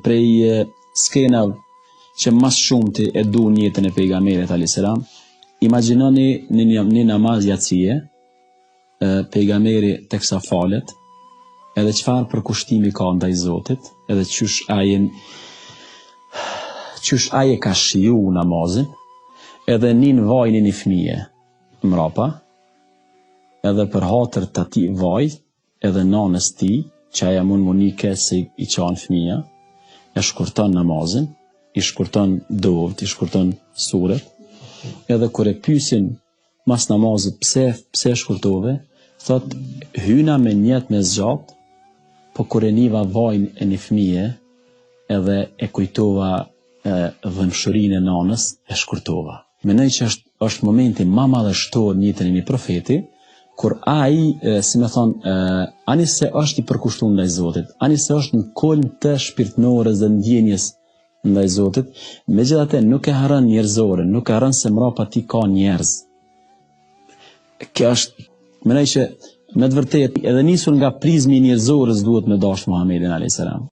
Prej skenave që mas shumti e du jetën e pejgamberit a.s. Imagjinoni një namaz yatsie, pejgamberi teksa falet, edhe çfarë përkushtimi ka ndaj Zotit, edhe qysh aje ka shiju namazin, edhe nin vajnë një fëmije mrapa, edhe për hatër të ati vaj, edhe nanës ti, që aja mund munike se i qanë fëmija, e shkurton namazin, i shkurton dovët, i shkurton suret, edhe kër e pysin mas namazit pse shkurtove, thot hyna me njet me zgjat, po kër e niva vajnë e një fëmije, edhe e kujtova dhëmshërinë e nanës, e shkurtova. Menoj që është momenti ma madhështor në jetën e një profeti, kur ai, si me thonë, ani se është i përkushtuar ndaj Zotit, ani se është në kolm të shpirtënores dhe ndjenjes ndaj Zotit, megjithatë nuk e harron njerëzore, nuk e harron se mrapa ti ka njerëz. Kjo është, mendoj që me të vërtetë edhe nisur nga prizmi i njerëzorës duhet me dashur Muhamedit alayhis salam.